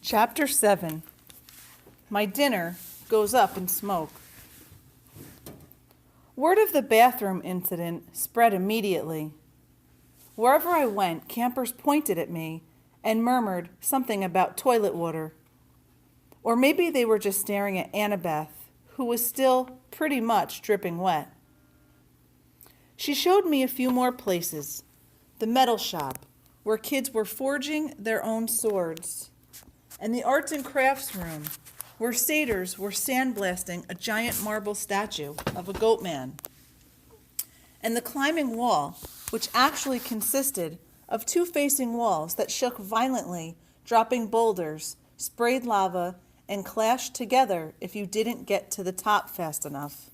Chapter 7. My dinner goes up in smoke. Word of the bathroom incident spread immediately. Wherever I went, campers pointed at me and murmured something about toilet water. Or maybe they were just staring at Annabeth, who was still pretty much dripping wet. She showed me a few more places. The metal shop, where kids were forging their own swords, and the arts and crafts room, where satyrs were sandblasting a giant marble statue of a goat man, and the climbing wall, which actually consisted of two facing walls that shook violently, dropping boulders, sprayed lava, and clashed together if you didn't get to the top fast enough.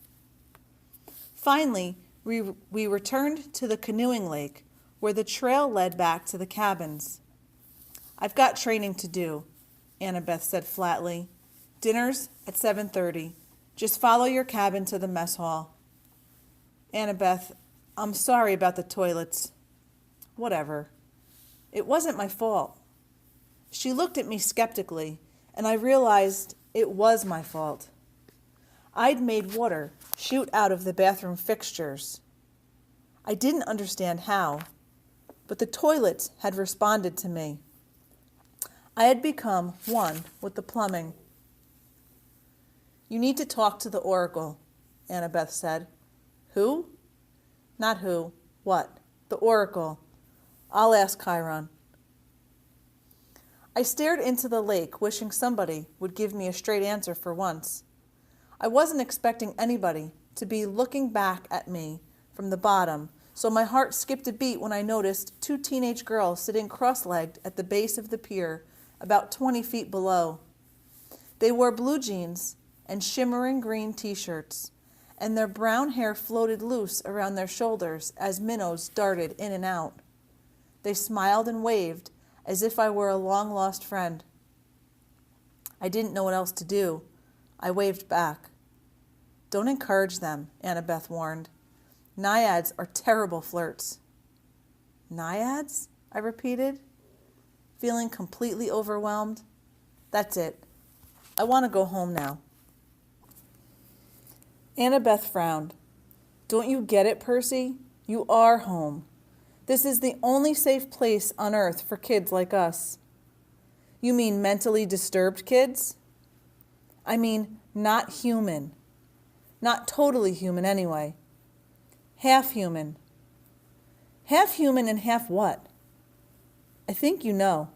Finally, we returned to the canoeing lake, where the trail led back to the cabins. "I've got training to do," Annabeth said flatly. "Dinner's at 7:30. Just follow your cabin to the mess hall." "Annabeth, I'm sorry about the toilets." "Whatever. It wasn't my fault." She looked at me skeptically, and I realized it was my fault. I'd made water shoot out of the bathroom fixtures. I didn't understand how, but the toilets had responded to me. I had become one with the plumbing. "You need to talk to the Oracle," Annabeth said. "Who?" "Not who. What? The Oracle. I'll ask Chiron." I stared into the lake, wishing somebody would give me a straight answer for once. I wasn't expecting anybody to be looking back at me from the bottom, so my heart skipped a beat when I noticed two teenage girls sitting cross-legged at the base of the pier about 20 feet below. They wore blue jeans and shimmering green t-shirts, and their brown hair floated loose around their shoulders as minnows darted in and out. They smiled and waved as if I were a long-lost friend. I didn't know what else to do. I waved back. "Don't encourage them," Annabeth warned. "Naiads are terrible flirts." "Naiads?" I repeated, feeling completely overwhelmed. "That's it. I want to go home now." Annabeth frowned. "Don't you get it, Percy? You are home. This is the only safe place on earth for kids like us." "You mean mentally disturbed kids?" "I mean not human. Not totally human anyway. Half human." "Half human and half what?" "I think you know."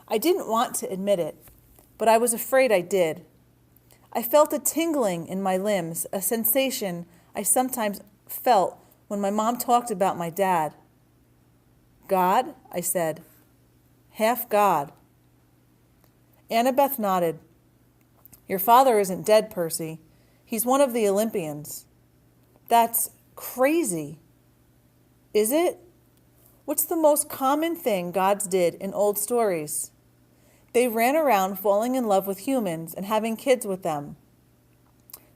I didn't want to admit it, but I was afraid I did. I felt a tingling in my limbs, a sensation I sometimes felt when my mom talked about my dad. "God?" I said. "Half God." Annabeth nodded. "Your father isn't dead, Percy. He's one of the Olympians." "That's crazy." "Is it? What's the most common thing gods did in old stories? They ran around falling in love with humans and having kids with them.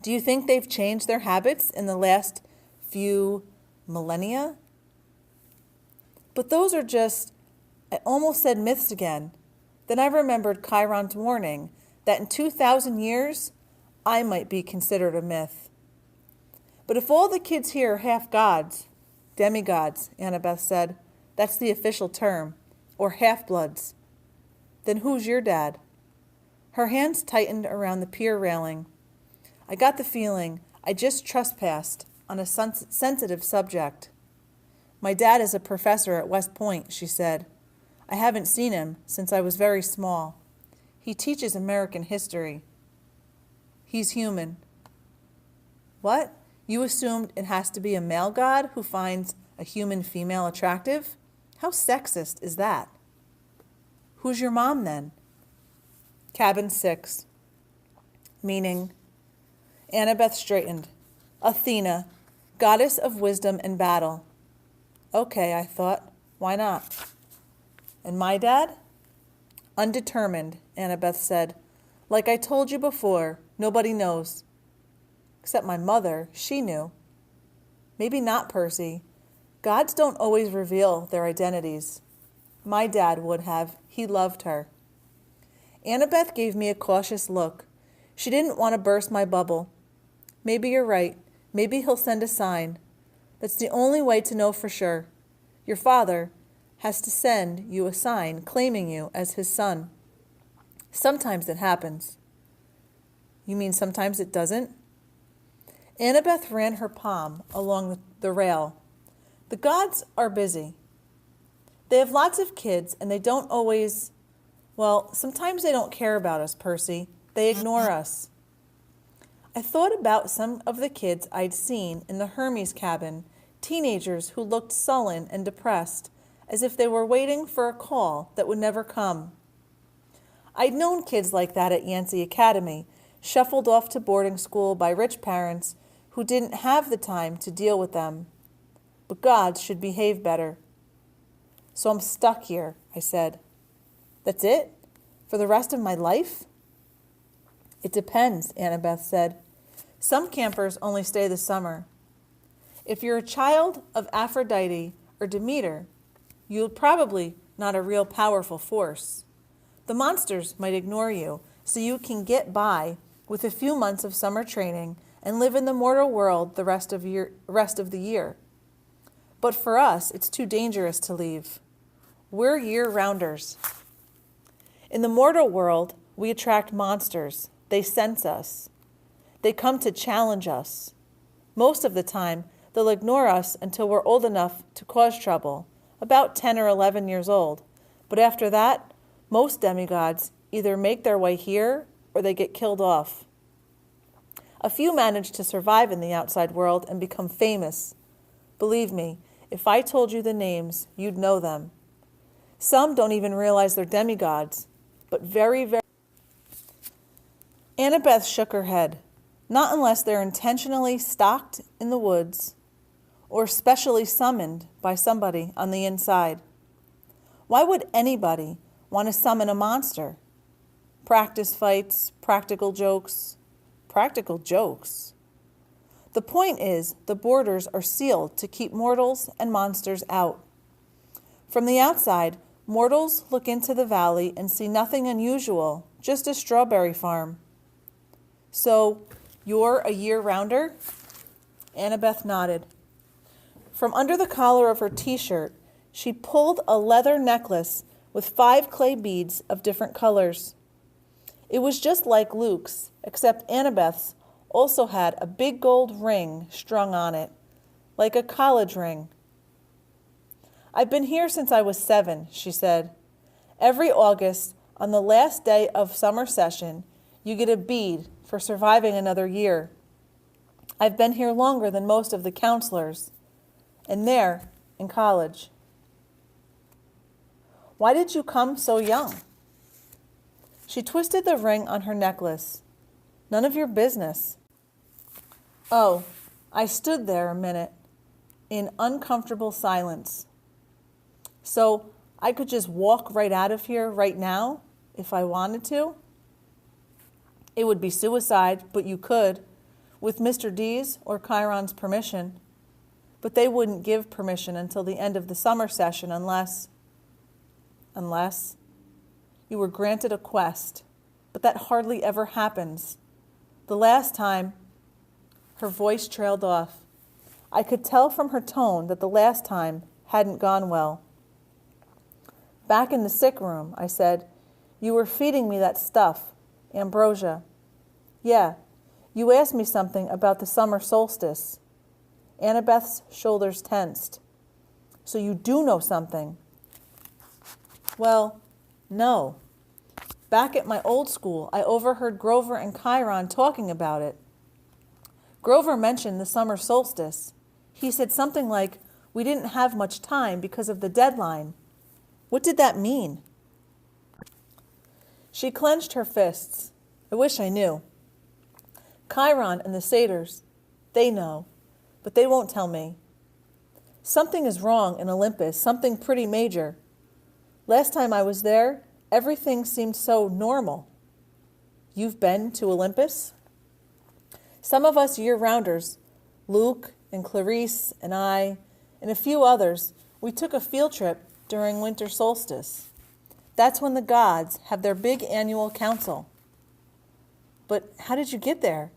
Do you think they've changed their habits in the last few millennia?" "But those are just," I almost said myths again. Then I remembered Chiron's warning that in 2,000 years, I might be considered a myth. "But if all the kids here are half gods," "demigods," Annabeth said. "That's the official term. Or half-bloods. Then who's your dad?" Her hands tightened around the pier railing. I got the feeling I just trespassed on a sensitive subject. "My dad is a professor at West Point," she said. "I haven't seen him since I was very small. He teaches American history." "He's human." "What? You assumed it has to be a male god who finds a human female attractive? How sexist is that?" "Who's your mom then?" "Cabin 6. "Meaning?" Annabeth straightened. "Athena, goddess of wisdom and battle." "Okay," I thought. "Why not?" "And my dad?" "Undetermined," Annabeth said. "Like I told you before, nobody knows." "Except my mother. She knew." "Maybe not, Percy. Gods don't always reveal their identities. My dad would have. He loved her." Annabeth gave me a cautious look. She didn't want to burst my bubble. Maybe you're right. Maybe he'll send a sign. That's the only way to know for sure. Your father has to send you a sign claiming you as his son. Sometimes it happens. You mean sometimes it doesn't? Annabeth ran her palm along the rail. The gods are busy. They have lots of kids and they don't always, well, sometimes they don't care about us, Percy. They ignore us. I thought about some of the kids I'd seen in the Hermes cabin, teenagers who looked sullen and depressed, as if they were waiting for a call that would never come. I'd known kids like that at Yancey Academy, shuffled off to boarding school by rich parents who didn't have the time to deal with them. But gods should behave better. So I'm stuck here, I said. That's it? For the rest of my life? It depends, Annabeth said. Some campers only stay the summer. If you're a child of Aphrodite or Demeter, you're probably not a real powerful force. The monsters might ignore you, so you can get by with a few months of summer training and live in the mortal world the rest of the year. But for us, it's too dangerous to leave. We're year-rounders. In the mortal world, we attract monsters. They sense us. They come to challenge us. Most of the time, they'll ignore us until we're old enough to cause trouble, about 10 or 11 years old. But after that, most demigods either make their way here or they get killed off. A few manage to survive in the outside world and become famous. Believe me, if I told you the names, you'd know them. Some don't even realize they're demigods, but very... Annabeth shook her head. Not unless they're intentionally stalked in the woods or specially summoned by somebody on the inside. Why would anybody want to summon a monster? Practice fights, practical jokes. Practical jokes? The point is, the borders are sealed to keep mortals and monsters out. From the outside, mortals look into the valley and see nothing unusual, just a strawberry farm. So, you're a year-rounder? Annabeth nodded. From under the collar of her t-shirt, she pulled a leather necklace with 5 clay beads of different colors. It was just like Luke's, except Annabeth's also had a big gold ring strung on it, like a college ring. I've been here since I was 7, she said. Every August, on the last day of summer session, you get a bead for surviving another year. I've been here longer than most of the counselors, and they're in college. Why did you come so young? She twisted the ring on her necklace. None of your business. Oh, I stood there a minute in uncomfortable silence. So I could just walk right out of here right now if I wanted to? It would be suicide, but you could, with Mr. D's or Chiron's permission. But they wouldn't give permission until the end of the summer session unless you were granted a quest. But that hardly ever happens. The last time, her voice trailed off. I could tell from her tone that the last time hadn't gone well. Back in the sick room, I said, you were feeding me that stuff, ambrosia. Yeah, you asked me something about the summer solstice. Annabeth's shoulders tensed. So you do know something. Well, no. Back at my old school, I overheard Grover and Chiron talking about it. Grover mentioned the summer solstice. He said something like, we didn't have much time because of the deadline. What did that mean? She clenched her fists. I wish I knew. Chiron and the satyrs, they know, but they won't tell me. Something is wrong in Olympus, something pretty major. Last time I was there, everything seemed so normal. You've been to Olympus? Some of us year-rounders, Luke and Clarice and I, and a few others, we took a field trip during winter solstice. That's when the gods have their big annual council. But how did you get there?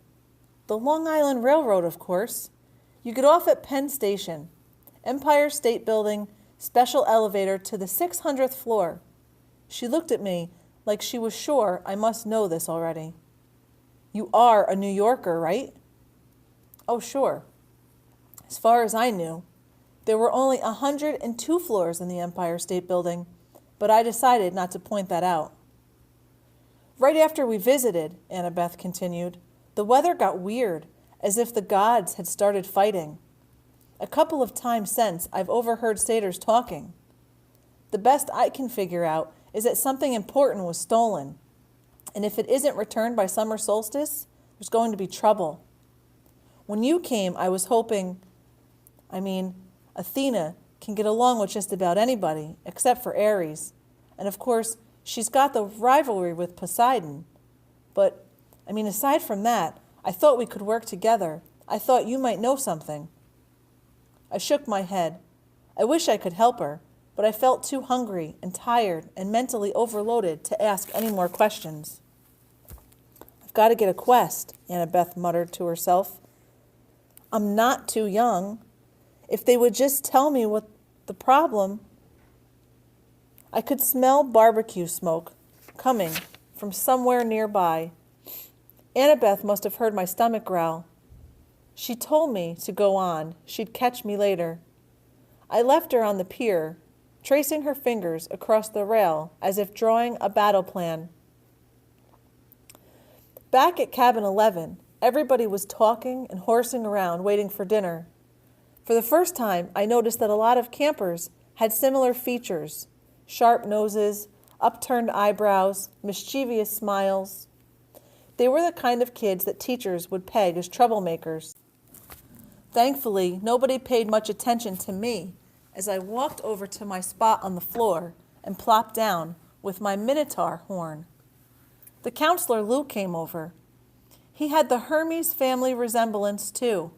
The Long Island Railroad, of course. You get off at Penn Station, Empire State Building, special elevator to the 600th floor. She looked at me like she was sure I must know this already. You are a New Yorker, right? Oh, sure. As far as I knew, there were only 102 floors in the Empire State Building, but I decided not to point that out. Right after we visited, Annabeth continued, the weather got weird, as if the gods had started fighting. A couple of times since, I've overheard satyrs talking. The best I can figure out is that something important was stolen, and if it isn't returned by summer solstice, there's going to be trouble. When you came, I was hoping, Athena can get along with just about anybody, except for Ares. And of course, she's got the rivalry with Poseidon. But, aside from that, I thought we could work together. I thought you might know something. I shook my head. I wish I could help her, but I felt too hungry and tired and mentally overloaded to ask any more questions. I've got to get a quest, Annabeth muttered to herself. I'm not too young. If they would just tell me what the problem. I could smell barbecue smoke coming from somewhere nearby. Annabeth must have heard my stomach growl. She told me to go on. She'd catch me later. I left her on the pier, tracing her fingers across the rail as if drawing a battle plan. Back at cabin 11, everybody was talking and horsing around waiting for dinner. For the first time, I noticed that a lot of campers had similar features: sharp noses, upturned eyebrows, mischievous smiles. They were the kind of kids that teachers would peg as troublemakers. Thankfully, nobody paid much attention to me as I walked over to my spot on the floor and plopped down with my minotaur horn. The counselor Luke came over. He had the Hermes family resemblance too.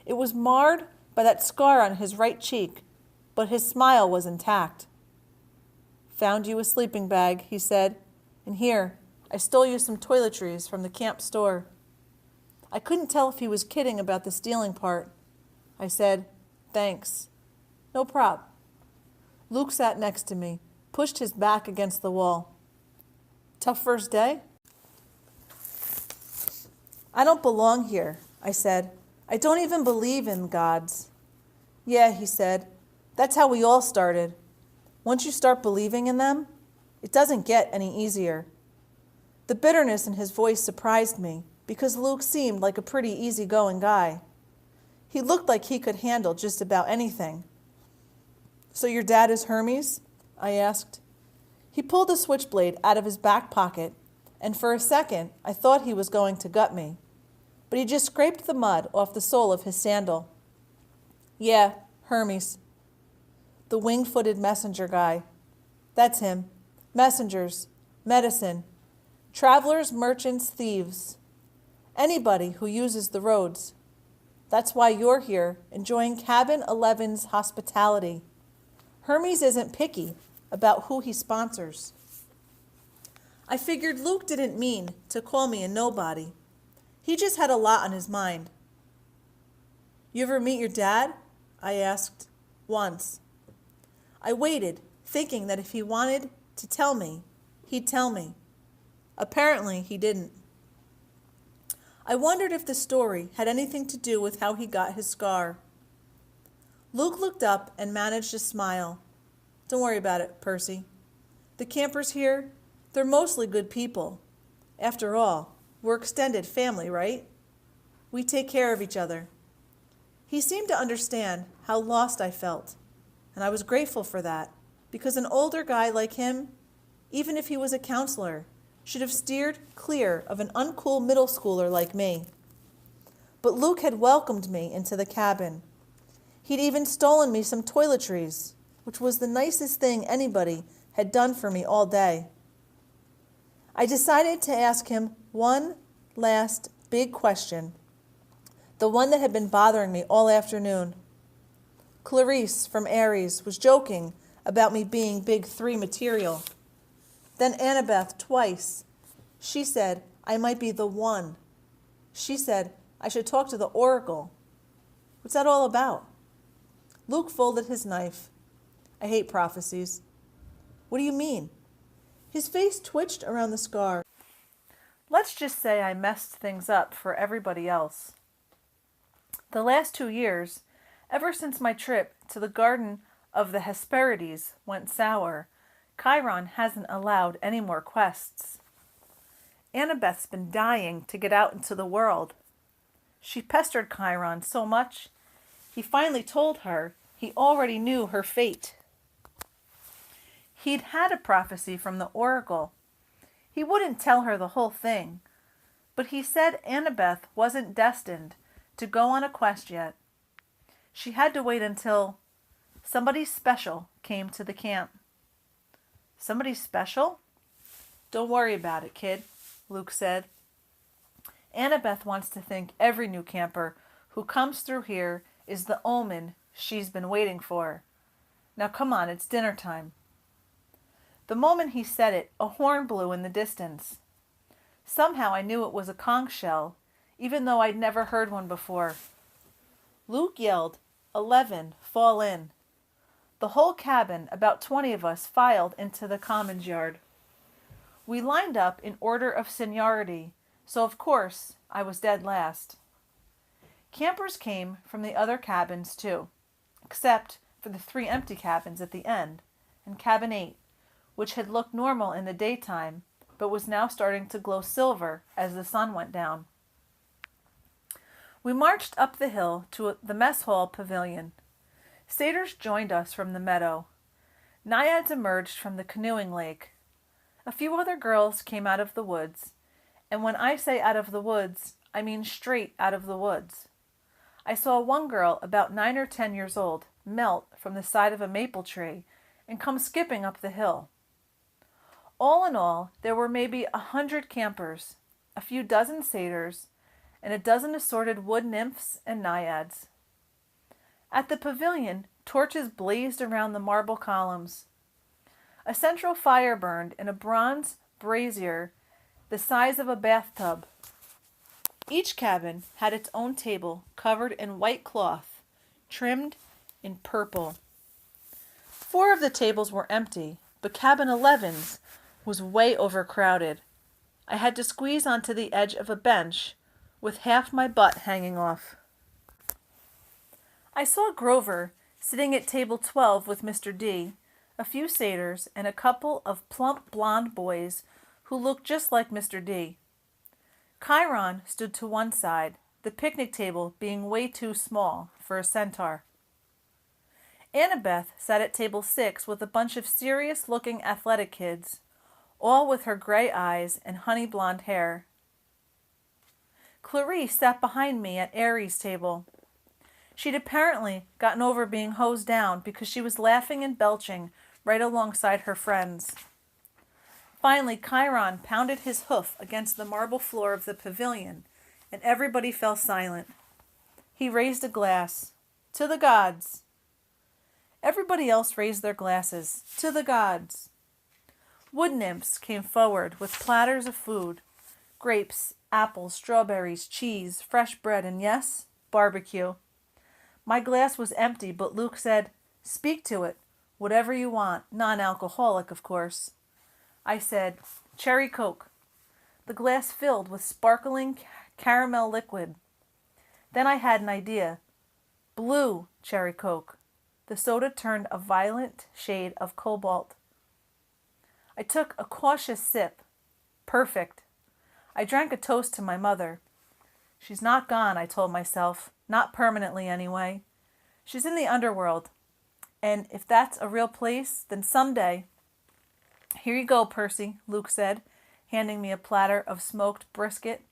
It was marred by that scar on his right cheek, but his smile was intact. Found you a sleeping bag, he said, and here, I stole you some toiletries from the camp store. I couldn't tell if he was kidding about the stealing part. I said, thanks. No prob. Luke sat next to me, pushed his back against the wall. Tough first day? I don't belong here, I said. I don't even believe in gods. Yeah, he said. That's how we all started. Once you start believing in them, it doesn't get any easier. The bitterness in his voice surprised me because Luke seemed like a pretty easygoing guy. He looked like he could handle just about anything. So your dad is Hermes? I asked. He pulled a switchblade out of his back pocket, and for a second I thought he was going to gut me. But he just scraped the mud off the sole of his sandal. Yeah, Hermes. The wing-footed messenger guy. That's him. Messengers. Medicine. Travelers, merchants, thieves. Anybody who uses the roads. That's why you're here, enjoying Cabin 11's hospitality. Hermes isn't picky about who he sponsors. I figured Luke didn't mean to call me a nobody. He just had a lot on his mind. You ever meet your dad? I asked. Once. I waited, thinking that if he wanted to tell me, he'd tell me. Apparently, he didn't. I wondered if the story had anything to do with how he got his scar. Luke looked up and managed a smile. Don't worry about it, Percy. The campers here, they're mostly good people. After all, we're extended family, right? We take care of each other. He seemed to understand how lost I felt, and I was grateful for that, because an older guy like him, even if he was a counselor, should have steered clear of an uncool middle schooler like me. But Luke had welcomed me into the cabin. He'd even stolen me some toiletries, which was the nicest thing anybody had done for me all day. I decided to ask him one last big question, the one that had been bothering me all afternoon. Clarice from Aries was joking about me being Big 3 material. Then Annabeth twice. She said, I might be the one. She said, I should talk to the oracle. What's that all about? Luke folded his knife. I hate prophecies. What do you mean? His face twitched around the scar. Let's just say I messed things up for everybody else. The last 2 years, ever since my trip to the Garden of the Hesperides went sour, Chiron hasn't allowed any more quests. Annabeth's been dying to get out into the world. She pestered Chiron so much, he finally told her he already knew her fate. He'd had a prophecy from the oracle. He wouldn't tell her the whole thing, but he said Annabeth wasn't destined to go on a quest yet. She had to wait until somebody special came to the camp. Somebody special? Don't worry about it, kid, Luke said. Annabeth wants to think every new camper who comes through here is the omen she's been waiting for. Now come on, it's dinner time. The moment he said it, a horn blew in the distance. Somehow I knew it was a conch shell, even though I'd never heard one before. Luke yelled, 11, fall in. The whole cabin, about 20 of us, filed into the commons yard. We lined up in order of seniority, so of course I was dead last. Campers came from the other cabins too, except for the 3 empty cabins at the end, and cabin 8, which had looked normal in the daytime, but was now starting to glow silver as the sun went down. We marched up the hill to the mess hall pavilion. Satyrs joined us from the meadow. Naiads emerged from the canoeing lake. A few other girls came out of the woods, and when I say out of the woods, I mean straight out of the woods. I saw one girl about 9 or 10 years old melt from the side of a maple tree and come skipping up the hill. All in all, there were maybe 100 campers, a few dozen satyrs, and a dozen assorted wood nymphs and naiads. At the pavilion, torches blazed around the marble columns. A central fire burned in a bronze brazier the size of a bathtub. Each cabin had its own table covered in white cloth, trimmed in purple. 4 of the tables were empty, but cabin 11's was way overcrowded. I had to squeeze onto the edge of a bench with half my butt hanging off. I saw Grover sitting at table 12 with Mr. D, a few satyrs, and a couple of plump blonde boys who looked just like Mr. D. Chiron stood to one side, the picnic table being way too small for a centaur. Annabeth sat at table 6 with a bunch of serious-looking athletic kids, all with her gray eyes and honey blonde hair. Clarice sat behind me at Aries' table. She'd apparently gotten over being hosed down because she was laughing and belching right alongside her friends. Finally, Chiron pounded his hoof against the marble floor of the pavilion, and everybody fell silent. He raised a glass. To the gods. Everybody else raised their glasses. To the gods. Wood nymphs came forward with platters of food. Grapes, apples, strawberries, cheese, fresh bread, and yes, barbecue. My glass was empty, but Luke said, "Speak to it. Whatever you want. Non-alcoholic, of course." I said, "Cherry Coke." The glass filled with sparkling caramel liquid. Then I had an idea. Blue cherry Coke. The soda turned a violent shade of cobalt. I took a cautious sip. Perfect. I drank a toast to my mother. She's not gone, I told myself. Not permanently, anyway. She's in the underworld. And if that's a real place, then someday... "Here you go, Percy," Luke said, handing me a platter of smoked brisket.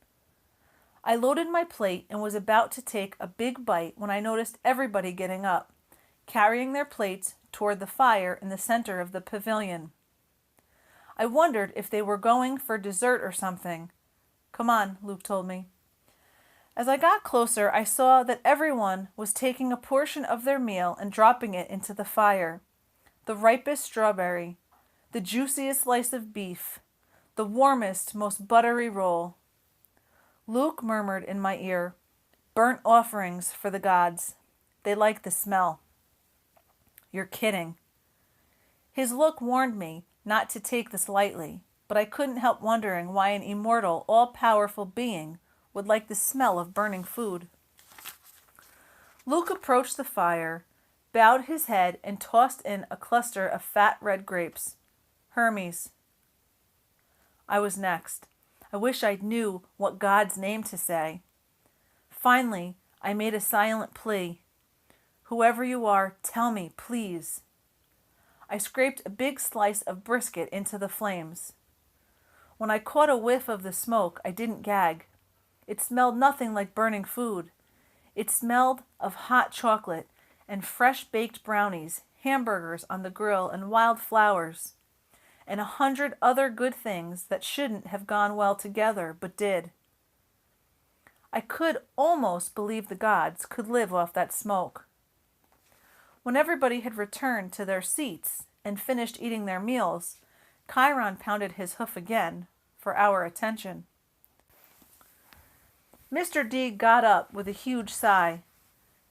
I loaded my plate and was about to take a big bite when I noticed everybody getting up, carrying their plates toward the fire in the center of the pavilion. I wondered if they were going for dessert or something. "Come on," Luke told me. As I got closer, I saw that everyone was taking a portion of their meal and dropping it into the fire. The ripest strawberry, the juiciest slice of beef, the warmest, most buttery roll. Luke murmured in my ear, "Burnt offerings for the gods. They like the smell." "You're kidding." His look warned me not to take this lightly, but I couldn't help wondering why an immortal, all-powerful being would like the smell of burning food. Luke approached the fire, bowed his head, and tossed in a cluster of fat red grapes. "Hermes." I was next. I wish I knew what God's name to say. Finally, I made a silent plea. "Whoever you are, tell me, please." I scraped a big slice of brisket into the flames. When I caught a whiff of the smoke, I didn't gag. It smelled nothing like burning food. It smelled of hot chocolate and fresh baked brownies, hamburgers on the grill, and wild flowers, and 100 other good things that shouldn't have gone well together, but did. I could almost believe the gods could live off that smoke. When everybody had returned to their seats and finished eating their meals, Chiron pounded his hoof again for our attention. Mr. D got up with a huge sigh.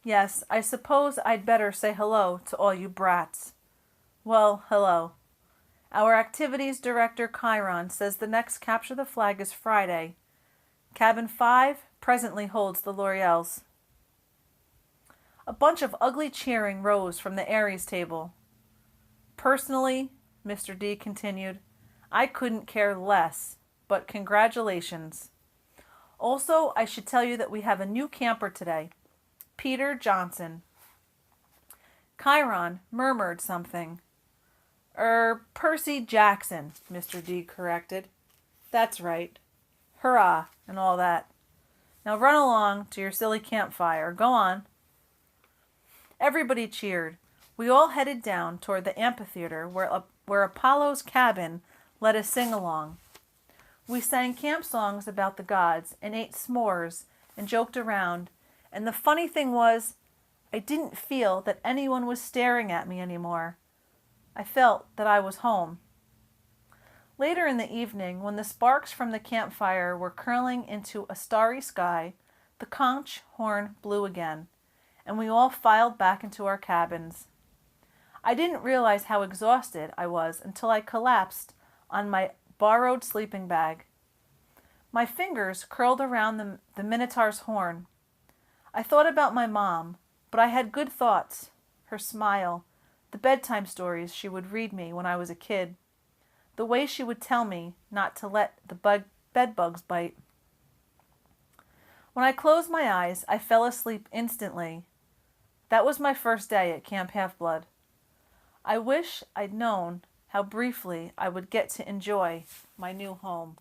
"Yes, I suppose I'd better say hello to all you brats." "Well, hello. Our activities director Chiron says the next Capture the Flag is Friday. Cabin 5 presently holds the L'Oreals." A bunch of ugly cheering rose from the Aries table. "Personally," Mr. D continued, "I couldn't care less, but congratulations. Also, I should tell you that we have a new camper today, Peter Johnson." Chiron murmured something. Percy Jackson," Mr. D corrected. "That's right. Hurrah, and all that. Now run along to your silly campfire. Go on." Everybody cheered. We all headed down toward the amphitheater where Apollo's cabin let us sing along. We sang camp songs about the gods and ate s'mores and joked around, and the funny thing was, I didn't feel that anyone was staring at me anymore. I felt that I was home. Later in the evening, when the sparks from the campfire were curling into a starry sky, the conch horn blew again, and we all filed back into our cabins. I didn't realize how exhausted I was until I collapsed on my borrowed sleeping bag. My fingers curled around the Minotaur's horn. I thought about my mom, but I had good thoughts. Her smile, the bedtime stories she would read me when I was a kid, the way she would tell me not to let the bed bugs bite. When I closed my eyes, I fell asleep instantly. That was my first day at Camp Half-Blood. I wish I'd known how briefly I would get to enjoy my new home.